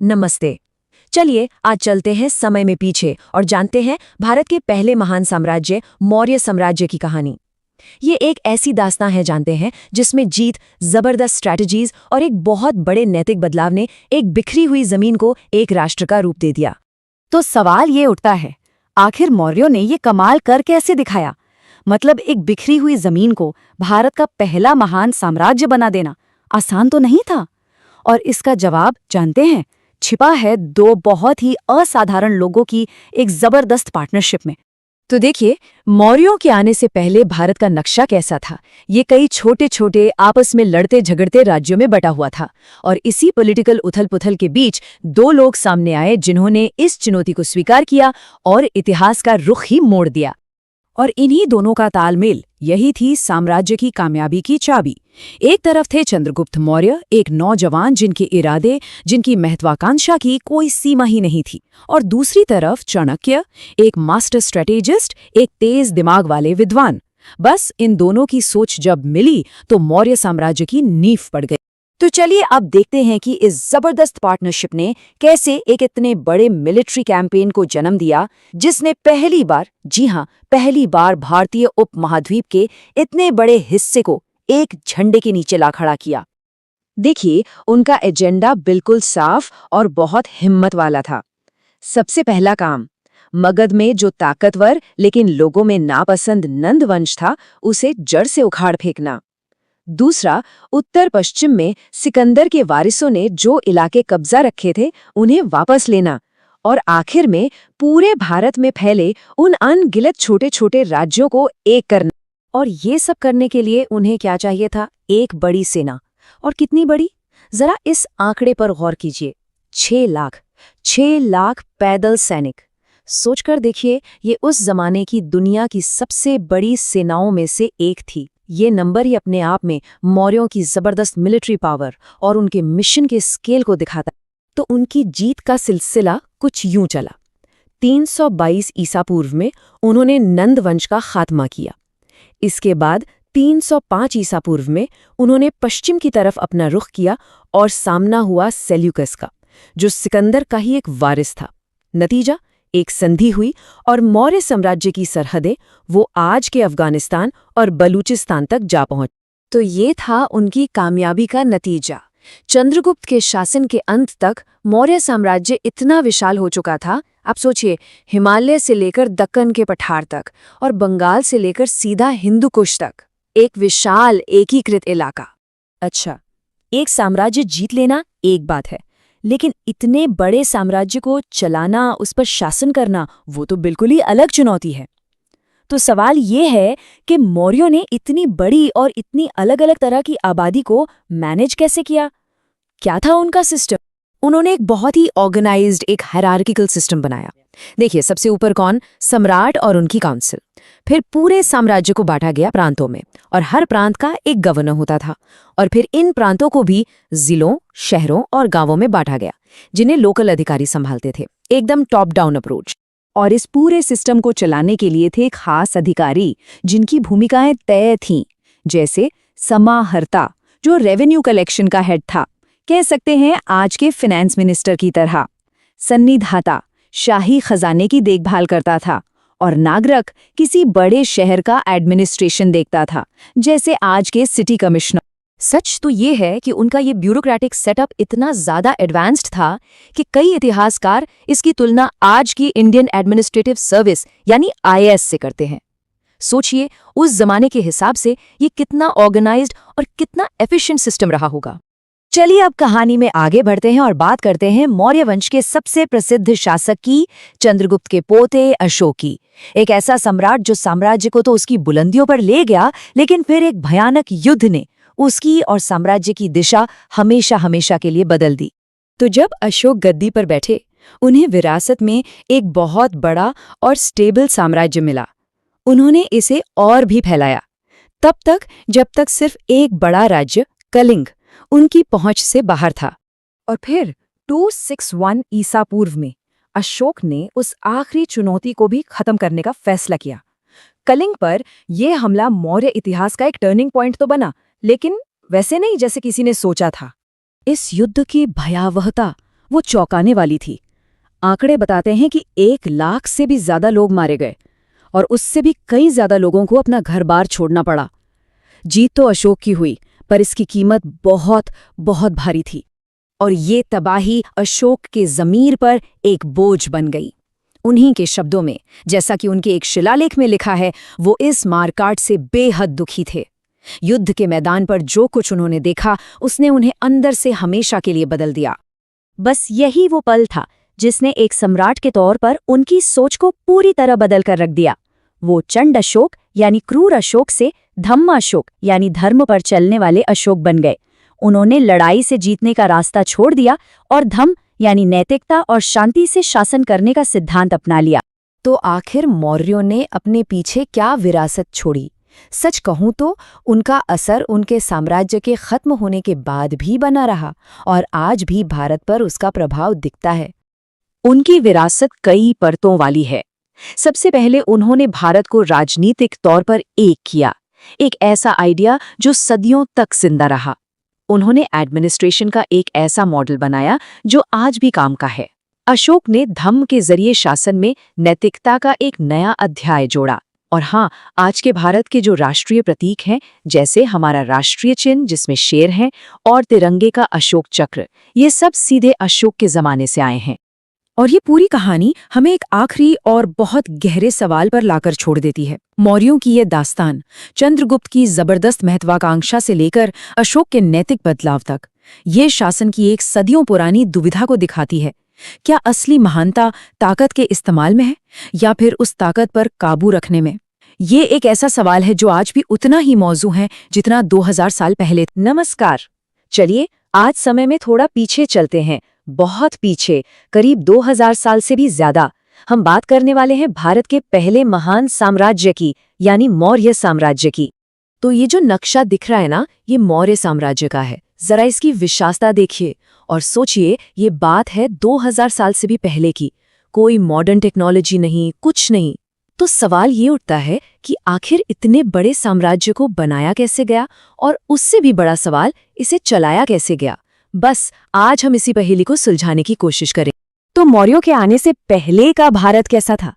नमस्ते। चलिए आज चलते हैं समय में पीछे और जानते हैं भारत के पहले महान साम्राज्य मौर्य साम्राज्य की कहानी। ये एक ऐसी दास्तां है जानते हैं जिसमें जीत, जबरदस्त स्ट्रैटेजीज और एक बहुत बड़े नैतिक बदलाव ने एक बिखरी हुई जमीन को एक राष्ट्र का रूप दे दिया। तो सवाल ये उठता है, आखिर मौर्यों ने ये कमाल कर कैसे दिखाया? मतलब एक बिखरी हुई जमीन को भारत का पहला महान साम्राज्य बना देना आसान तो नहीं था। और इसका जवाब जानते हैं, छिपा है दो बहुत ही असाधारण लोगों की एक जबरदस्त पार्टनरशिप में। तो देखिए, मौर्यों के आने से पहले भारत का नक्शा कैसा था। ये कई छोटे छोटे आपस में लड़ते झगड़ते राज्यों में बटा हुआ था और इसी पॉलिटिकल उथल-पुथल के बीच दो लोग सामने आए जिन्होंने इस चुनौती को स्वीकार किया और इतिहास का रुख ही मोड़ दिया। और इन्हीं दोनों का तालमेल, यही थी साम्राज्य की कामयाबी की चाबी। एक तरफ थे चंद्रगुप्त मौर्य, एक नौजवान जिनके इरादे, जिनकी महत्वाकांक्षा की कोई सीमा ही नहीं थी, और दूसरी तरफ चाणक्य, एक मास्टर स्ट्रेटेजिस्ट, एक तेज दिमाग वाले विद्वान। बस इन दोनों की सोच जब मिली तो मौर्य साम्राज्य की नींव पड़ गई। तो चलिए अब देखते हैं कि इस जबरदस्त पार्टनरशिप ने कैसे एक इतने बड़े मिलिट्री कैंपेन को जन्म दिया, जिसने पहली बार, जी हां, पहली बार भारतीय उपमहाद्वीप के इतने बड़े हिस्से को एक झंडे के नीचे ला खड़ा किया। देखिए, उनका एजेंडा बिल्कुल साफ और बहुत हिम्मत वाला था। सबसे पहला काम, मगध में जो ताकतवर लेकिन लोगों में नापसंद नंद वंश था, उसे जड़ से उखाड़ फेंकना। दूसरा, उत्तर पश्चिम में सिकंदर के वारिसों ने जो इलाके कब्जा रखे थे, उन्हें वापस लेना। और आखिर में पूरे भारत में फैले उन अनगिनत छोटे छोटे राज्यों को एक करना। और ये सब करने के लिए उन्हें क्या चाहिए था? एक बड़ी सेना। और कितनी बड़ी? जरा इस आंकड़े पर गौर कीजिए। 6 लाख। 6 लाख पैदल सैनिक। सोचकर देखिए, ये उस जमाने की दुनिया की सबसे बड़ी सेनाओं में से एक थी। ये नंबर ही अपने आप में मौर्यों की जबरदस्त मिलिट्री पावर और उनके मिशन के स्केल को दिखाता है। तो उनकी जीत का सिलसिला कुछ यूं चला। 322 ईसा पूर्व में उन्होंने नंद वंश का खात्मा किया। इसके बाद 305 ईसा पूर्व में उन्होंने पश्चिम की तरफ अपना रुख किया और सामना हुआ सेल्यूकस का, जो सिकंदर का ही एक वारिस था। नतीजा, एक संधि हुई और मौर्य साम्राज्य की सरहदें वो आज के अफगानिस्तान और बलूचिस्तान तक जा पहुंच। तो ये था उनकी कामयाबी का नतीजा। चंद्रगुप्त के शासन के अंत तक मौर्य साम्राज्य इतना विशाल हो चुका था। आप सोचिए, हिमालय से लेकर दक्कन के पठार तक और बंगाल से लेकर सीधा हिंदू कुश तक, एक विशाल एकीकृत इलाका। अच्छा, एक साम्राज्य जीत लेना एक बात है, लेकिन इतने बड़े साम्राज्य को चलाना, उस पर शासन करना, वो तो बिल्कुल ही अलग चुनौती है। तो सवाल ये है कि मौर्यों ने इतनी बड़ी और इतनी अलग अलग तरह की आबादी को मैनेज कैसे किया? क्या था उनका सिस्टम? उन्होंने एक बहुत ही ऑर्गेनाइज्ड, एक हायरार्किकल सिस्टम बनाया। देखिए, सबसे ऊपर कौन? सम्राट और उनकी काउंसिल। फिर पूरे साम्राज्य को बांटा गया प्रांतों में और हर प्रांत का एक गवर्नर होता था। और फिर इन प्रांतों को भी जिलों, शहरों और गांवों में बांटा गया, जिन्हें लोकल अधिकारी संभालते थे। एकदम टॉप डाउन अप्रोच। और इस पूरे सिस्टम को चलाने के लिए थे खास अधिकारी जिनकी भूमिकाएं तय थीं, जैसे समाहर्ता, जो रेवेन्यू कलेक्शन का हेड था, कह सकते हैं आज के फाइनेंस मिनिस्टर की तरह। सन्निधाता, शाही खजाने की देखभाल करता था। और नागरक, किसी बड़े शहर का एडमिनिस्ट्रेशन देखता था, जैसे आज के सिटी कमिश्नर। सच तो ये है कि उनका ये ब्यूरोक्रेटिक सेटअप इतना ज्यादा एडवांस्ड था कि कई इतिहासकार इसकी तुलना आज की इंडियन एडमिनिस्ट्रेटिव सर्विस यानी IAS से करते हैं। सोचिए, उस जमाने के हिसाब से ये कितना ऑर्गेनाइज्ड और कितना एफिशिएंट सिस्टम रहा होगा। चलिए अब कहानी में आगे बढ़ते हैं और बात करते हैं मौर्य वंश के सबसे प्रसिद्ध शासक की, चंद्रगुप्त के पोते अशोक की। एक ऐसा सम्राट जो साम्राज्य को तो उसकी बुलंदियों पर ले गया, लेकिन फिर एक भयानक युद्ध ने उसकी और साम्राज्य की दिशा हमेशा हमेशा के लिए बदल दी। तो जब अशोक गद्दी पर बैठे, उन्हें विरासत में एक बहुत बड़ा और स्टेबल साम्राज्य मिला। उन्होंने इसे और भी फैलाया, तब तक जब तक सिर्फ एक बड़ा राज्य, कलिंग, उनकी पहुंच से बाहर था। और फिर 261 ईसा पूर्व में अशोक ने उस आखिरी चुनौती को भी खत्म करने का फैसला किया। कलिंग पर यह हमला मौर्य इतिहास का एक टर्निंग पॉइंट तो बना, लेकिन वैसे नहीं जैसे किसी ने सोचा था। इस युद्ध की भयावहता वो चौंकाने वाली थी। आंकड़े बताते हैं कि 1 लाख से भी ज्यादा लोग मारे गए और उससे भी कई ज्यादा लोगों को अपना घर-बार छोड़ना पड़ा। जीत तो अशोक की हुई, पर इसकी कीमत बहुत बहुत भारी थी। और ये तबाही अशोक के ज़मीर पर एक बोझ बन गई। उन्हीं के शब्दों में, जैसा कि उनके एक शिलालेख में लिखा है, वो इस मारकाट से बेहद दुखी थे। युद्ध के मैदान पर जो कुछ उन्होंने देखा, उसने उन्हें अंदर से हमेशा के लिए बदल दिया। बस यही वो पल था जिसने एक सम्राट के तौर पर उनकी सोच को पूरी तरह बदल कर रख दिया। वो चंड अशोक यानी क्रूर अशोक से धम्म अशोक यानी धर्म पर चलने वाले अशोक बन गए। उन्होंने लड़ाई से जीतने का रास्ता छोड़ दिया और धम्म यानी नैतिकता और शांति से शासन करने का सिद्धांत अपना लिया। तो आखिर मौर्यों ने अपने पीछे क्या विरासत छोड़ी? सच कहूं तो उनका असर उनके साम्राज्य के खत्म होने के बाद भी बना रहा और आज भी भारत पर उसका प्रभाव दिखता है। उनकी विरासत कई परतों वाली है। सबसे पहले उन्होंने भारत को राजनीतिक तौर पर एक किया, एक ऐसा आइडिया जो सदियों तक जिंदा रहा। उन्होंने एडमिनिस्ट्रेशन का एक ऐसा मॉडल बनाया जो आज भी काम का है। अशोक ने धम्म के जरिए शासन में नैतिकता का एक नया अध्याय जोड़ा। और हाँ, आज के भारत के जो राष्ट्रीय प्रतीक हैं, जैसे हमारा राष्ट्रीय चिन्ह जिसमें शेर हैं और तिरंगे का अशोक चक्र, ये सब सीधे अशोक के जमाने से आए हैं। और ये पूरी कहानी हमें एक आखिरी और बहुत गहरे सवाल पर लाकर छोड़ देती है। मौर्यों की ये दास्तान चंद्रगुप्त की जबरदस्त महत्वाकांक्षा से लेकर अशोक के नैतिक बदलाव तक, ये शासन की एक सदियों पुरानी दुविधा को दिखाती है। क्या असली महानता ताकत के इस्तेमाल में है या फिर उस ताकत पर काबू रखने में? ये एक ऐसा सवाल है जो आज भी उतना ही मौजू है जितना 2000 साल पहले। नमस्कार। चलिए आज समय में थोड़ा पीछे चलते हैं, बहुत पीछे, करीब 2000 साल से भी ज्यादा। हम बात करने वाले हैं भारत के पहले महान साम्राज्य की, यानी मौर्य साम्राज्य की। तो ये जो नक्शा दिख रहा है ना, ये मौर्य साम्राज्य का है। जरा इसकी विशालता देखिए और सोचिए, ये बात है 2000 साल से भी पहले की। कोई मॉडर्न टेक्नोलॉजी नहीं, कुछ नहीं। तो सवाल ये उठता है कि आखिर इतने बड़े साम्राज्य को बनाया कैसे गया, और उससे भी बड़ा सवाल, इसे चलाया कैसे गया। बस आज हम इसी पहेली को सुलझाने की कोशिश करें। तो मौर्यों के आने से पहले का भारत कैसा था?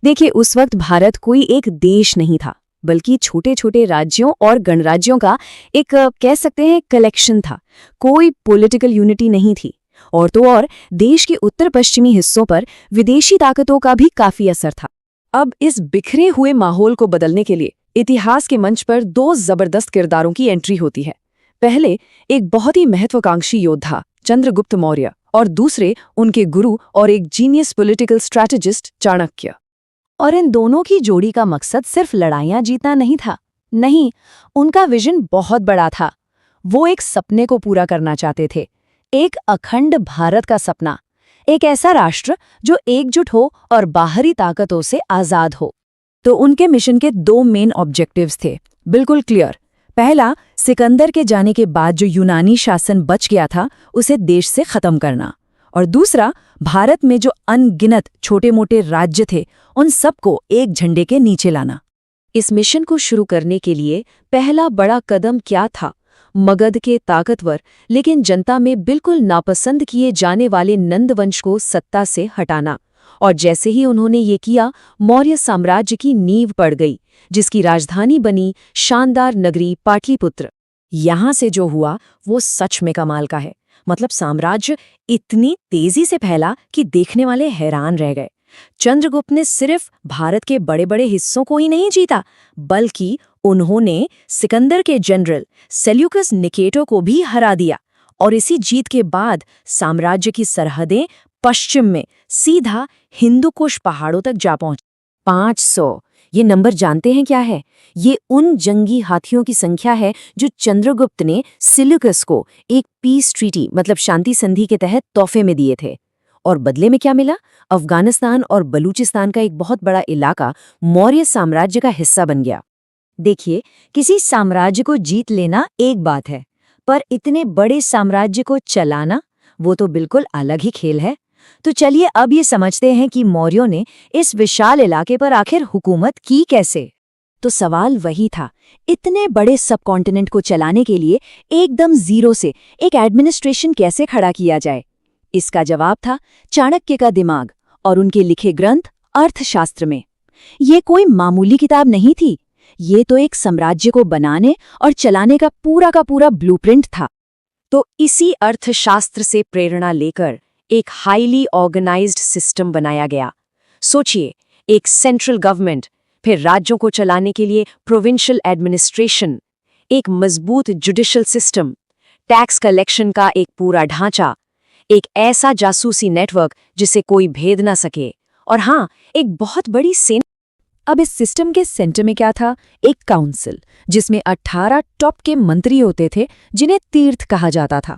देखिए, उस वक्त भारत कोई एक देश नहीं था, बल्कि छोटे छोटे राज्यों और गणराज्यों का एक कह सकते हैं कलेक्शन था। कोई पॉलिटिकल यूनिटी नहीं थी। और तो और देश के उत्तर पश्चिमी हिस्सों पर विदेशी ताकतों का भी काफी असर था। अब इस बिखरे हुए माहौल को बदलने के लिए इतिहास के मंच पर 2 जबरदस्त किरदारों की एंट्री होती है। पहले एक बहुत ही महत्वाकांक्षी योद्धा चंद्रगुप्त मौर्य, और दूसरे उनके गुरु और एक जीनियस पॉलिटिकल स्ट्रैटेजिस्ट चाणक्य। और इन दोनों की जोड़ी का मकसद सिर्फ लड़ाइयां जीतना नहीं था। नहीं, उनका विजन बहुत बड़ा था। वो एक सपने को पूरा करना चाहते थे, एक अखंड भारत का सपना, एक ऐसा राष्ट्र जो एकजुट हो और बाहरी ताकतों से आजाद हो। तो उनके मिशन के 2 मेन ऑब्जेक्टिव्स थे, बिल्कुल क्लियर। पहला, सिकंदर के जाने के बाद जो यूनानी शासन बच गया था, उसे देश से खत्म करना। और दूसरा, भारत में जो अनगिनत छोटे-मोटे राज्य थे, उन सबको एक झंडे के नीचे लाना। इस मिशन को शुरू करने के लिए पहला बड़ा कदम क्या था? मगध के ताकतवर लेकिन जनता में बिल्कुल नापसंद किए जाने वाले नंदवंश को सत्ता से हटाना। और जैसे ही उन्होंने ये किया, मौर्य साम्राज्य की नींव पड़ गई, जिसकी राजधानी बनी शानदार नगरी पाटलिपुत्र। यहाँ से जो हुआ वो सच में कमाल का है। मतलब साम्राज्य इतनी तेजी से फैला कि देखने वाले हैरान रह गए। चंद्रगुप्त ने सिर्फ भारत के बड़े बड़े हिस्सों को ही नहीं जीता, बल्कि उन्होंने सिकंदर के जनरल सेल्यूकस निकेटर को भी हरा दिया। और इसी जीत के बाद साम्राज्य की सरहदें पश्चिम में सीधा हिंदुकुश पहाड़ों तक जा पहुंची। 500, ये नंबर जानते हैं क्या है? ये उन जंगी हाथियों की संख्या है जो चंद्रगुप्त ने सेल्यूकस को एक पीस ट्रीटी मतलब शांति संधि के तहत तोहफे में दिए थे। और बदले में क्या मिला? अफगानिस्तान और बलूचिस्तान का एक बहुत बड़ा इलाका मौर्य साम्राज्य का हिस्सा बन गया। देखिए, किसी साम्राज्य को जीत लेना एक बात है, पर इतने बड़े साम्राज्य को चलाना, वो तो बिल्कुल अलग ही खेल है। तो चलिए अब ये समझते हैं कि मौर्यों ने इस विशाल इलाके पर आखिर हुकूमत की कैसे। तो सवाल वही था, इतने बड़े सबकॉन्टिनेंट को चलाने के लिए एकदम जीरो से एक एडमिनिस्ट्रेशन कैसे खड़ा किया जाए? इसका जवाब था चाणक्य का दिमाग और उनके लिखे ग्रंथ अर्थशास्त्र में। ये कोई मामूली किताब नहीं थी, ये तो एक साम्राज्य को बनाने और चलाने का पूरा ब्लूप्रिंट था। तो इसी अर्थशास्त्र से प्रेरणा लेकर एक हाईली ऑर्गेनाइज्ड सिस्टम बनाया गया। सोचिए, एक सेंट्रल गवर्नमेंट, फिर राज्यों को चलाने के लिए प्रोविंशियल एडमिनिस्ट्रेशन, एक मजबूत जुडिशियल सिस्टम, टैक्स कलेक्शन का एक पूरा ढांचा, एक ऐसा जासूसी नेटवर्क जिसे कोई भेद ना सके, और हाँ, एक बहुत बड़ी सेना। अब इस सिस्टम के सेंटर में क्या था? एक काउंसिल, जिसमें 18 टॉप के मंत्री होते थे, जिन्हें तीर्थ कहा जाता था।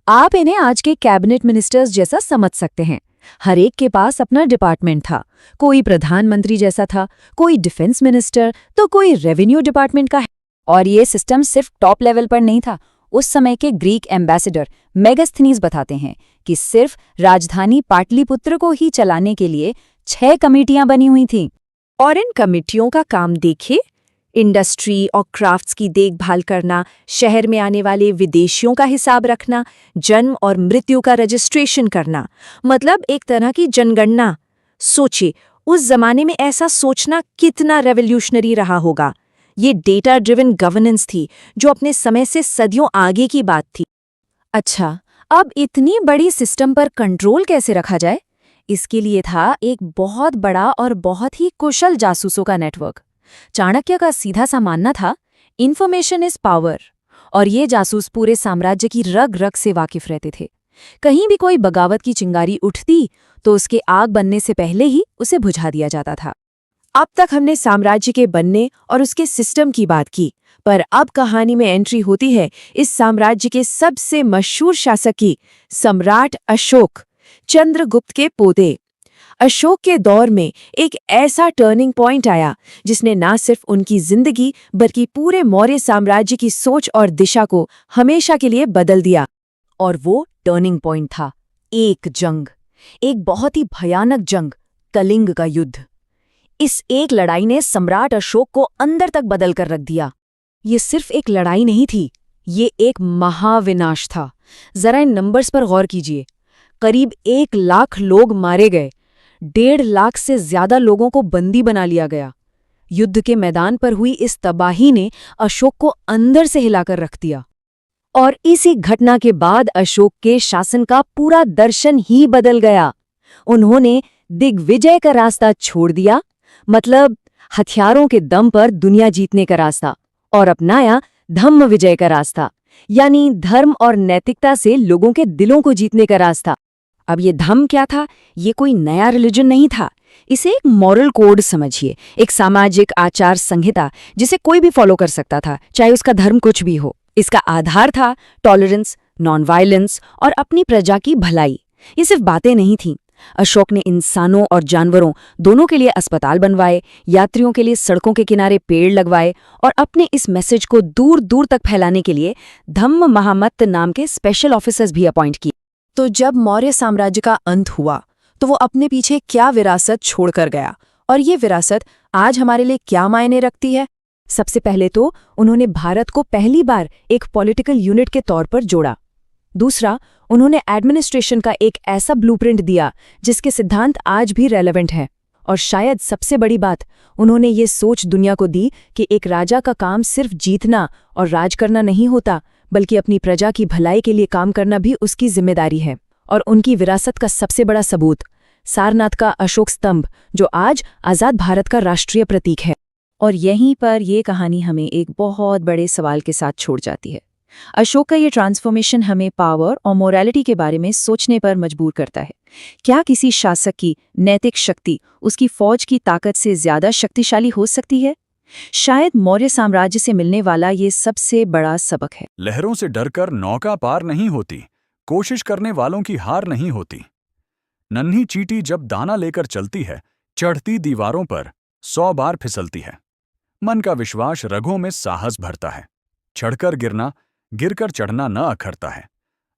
आप इन्हें आज के कैबिनेट मिनिस्टर्स जैसा समझ सकते हैं। हर एक के पास अपना डिपार्टमेंट था। कोई प्रधानमंत्री जैसा था, कोई डिफेंस मिनिस्टर, तो कोई रेवेन्यू डिपार्टमेंट का। और ये सिस्टम सिर्फ टॉप लेवल पर नहीं था। उस समय के ग्रीक एम्बेसडर मेगास्थनीज बताते हैं कि सिर्फ राजधानी पाटलिपुत्र को ही चलाने के लिए 6 कमेटियां बनी हुई थीं। और इन कमिटियों का काम देखिए, इंडस्ट्री और क्राफ्ट्स की देखभाल करना, शहर में आने वाले विदेशियों का हिसाब रखना, जन्म और मृत्यु का रजिस्ट्रेशन करना, मतलब एक तरह की जनगणना। सोचिए, उस जमाने में ऐसा सोचना कितना रेवोल्यूशनरी रहा होगा। ये डेटा ड्रिवन गवर्नेंस थी, जो अपने समय से सदियों आगे की बात थी। अच्छा, अब इतनी बड़ी सिस्टम पर कंट्रोल कैसे रखा जाए? इसके लिए था एक बहुत बड़ा और बहुत ही कुशल जासूसों का नेटवर्क। चाणक्य का सीधा सा मानना था, इन्फॉर्मेशन इज पावर, और ये जासूस पूरे साम्राज्य की रग रग से वाकिफ रहते थे। कहीं भी कोई बगावत की चिंगारी उठती तो उसके आग बनने से पहले ही उसे बुझा दिया जाता था। अब तक हमने साम्राज्य के बनने और उसके सिस्टम की बात की, पर अब कहानी में एंट्री होती है इस साम्राज्य के सबसे मशहूर शासक की, सम्राट अशोक, चंद्रगुप्त के पोते। अशोक के दौर में एक ऐसा टर्निंग पॉइंट आया जिसने न सिर्फ उनकी जिंदगी बल्कि पूरे मौर्य साम्राज्य की सोच और दिशा को हमेशा के लिए बदल दिया। और वो टर्निंग पॉइंट था एक जंग, एक बहुत ही भयानक जंग, कलिंग का युद्ध। इस एक लड़ाई ने सम्राट अशोक को अंदर तक बदल कर रख दिया। ये सिर्फ एक लड़ाई नहीं थी, ये एक महाविनाश था। जरा इन नंबर्स पर गौर कीजिए। करीब 1 लाख लोग मारे गए, 1.5 लाख से ज्यादा लोगों को बंदी बना लिया गया। युद्ध के मैदान पर हुई इस तबाही ने अशोक को अंदर से हिलाकर रख दिया। और इसी घटना के बाद अशोक के शासन का पूरा दर्शन ही बदल गया। उन्होंने दिग्विजय का रास्ता छोड़ दिया, मतलब हथियारों के दम पर दुनिया जीतने का रास्ता, और अपनाया धम्म विजय का रास्ता, यानी धर्म और नैतिकता से लोगों के दिलों को जीतने का रास्ता। अब ये धम्म क्या था? ये कोई नया रिलीजन नहीं था। इसे एक मॉरल कोड समझिए, एक सामाजिक आचार संहिता जिसे कोई भी फॉलो कर सकता था, चाहे उसका धर्म कुछ भी हो। इसका आधार था टॉलरेंस, नॉन वायलेंस और अपनी प्रजा की भलाई। ये सिर्फ बातें नहीं थीं। अशोक ने इंसानों और जानवरों दोनों के लिए अस्पताल बनवाए, यात्रियों के लिए सड़कों के किनारे पेड़ लगवाए, और अपने इस मैसेज को दूर दूर तक फैलाने के लिए धम्म महामत्त नाम के स्पेशल ऑफिसर्स भी अपॉइंट किए। तो जब मौर्य साम्राज्य का अंत हुआ तो वो अपने पीछे क्या विरासत छोड़कर गया, और ये विरासत आज हमारे लिए क्या मायने रखती है? सबसे पहले तो उन्होंने भारत को पहली बार एक पॉलिटिकल यूनिट के तौर पर जोड़ा। दूसरा, उन्होंने एडमिनिस्ट्रेशन का एक ऐसा ब्लूप्रिंट दिया जिसके सिद्धांत आज भी रेलेवेंट हैं। और शायद सबसे बड़ी बात, उन्होंने ये सोच दुनिया को दी कि एक राजा का काम सिर्फ जीतना और राज करना नहीं होता, बल्कि अपनी प्रजा की भलाई के लिए काम करना भी उसकी जिम्मेदारी है। और उनकी विरासत का सबसे बड़ा सबूत, सारनाथ का अशोक स्तंभ, जो आज आज़ाद भारत का राष्ट्रीय प्रतीक है। और यहीं पर ये कहानी हमें एक बहुत बड़े सवाल के साथ छोड़ जाती है। अशोक का ये ट्रांसफॉर्मेशन हमें पावर और मोरालिटी के बारे में सोचने पर मजबूर करता है। क्या किसी शासक की नैतिक शक्ति उसकी फौज की ताकत से ज्यादा शक्तिशाली हो सकती है? शायद मौर्य साम्राज्य से मिलने वाला ये सबसे बड़ा सबक है। लहरों से डरकर नौका पार नहीं होती, कोशिश करने वालों की हार नहीं होती। नन्ही चींटी जब दाना लेकर चलती है, चढ़ती दीवारों पर 100 बार फिसलती है। मन का विश्वास रगों में साहस भरता है। चढ़कर गिरना, गिरकर चढ़ना न अखरता है।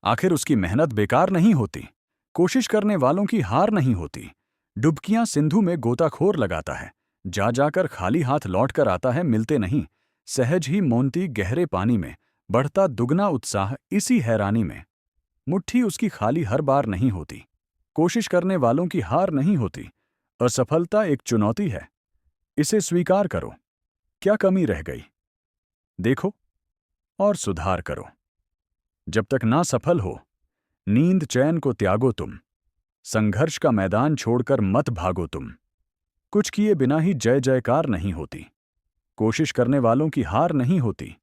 आखिर उसकी मेहनत बेकार नहीं होती। कोशिश करने वालों की हार नहीं होती। डुबकियां सिंधु में गोताखोर लगाता है, जा जाकर खाली हाथ लौट कर आता है, मिलते नहीं। सहज ही मोनती गहरे पानी में, बढ़ता दुगना उत्साह इसी हैरानी में। मुट्ठी उसकी खाली हर बार नहीं होती। कोशिश करने वालों की हार नहीं होती। असफलता एक चुनौती है। इसे स्वीकार करो। क्या कमी रह गई? देखो और सुधार करो। जब तक ना सफल हो, नींद चैन को त्यागो तुम। संघर्ष का मैदान छोड़कर मत भागो तुम। कुछ किए बिना ही जय जयकार नहीं होती। कोशिश करने वालों की हार नहीं होती।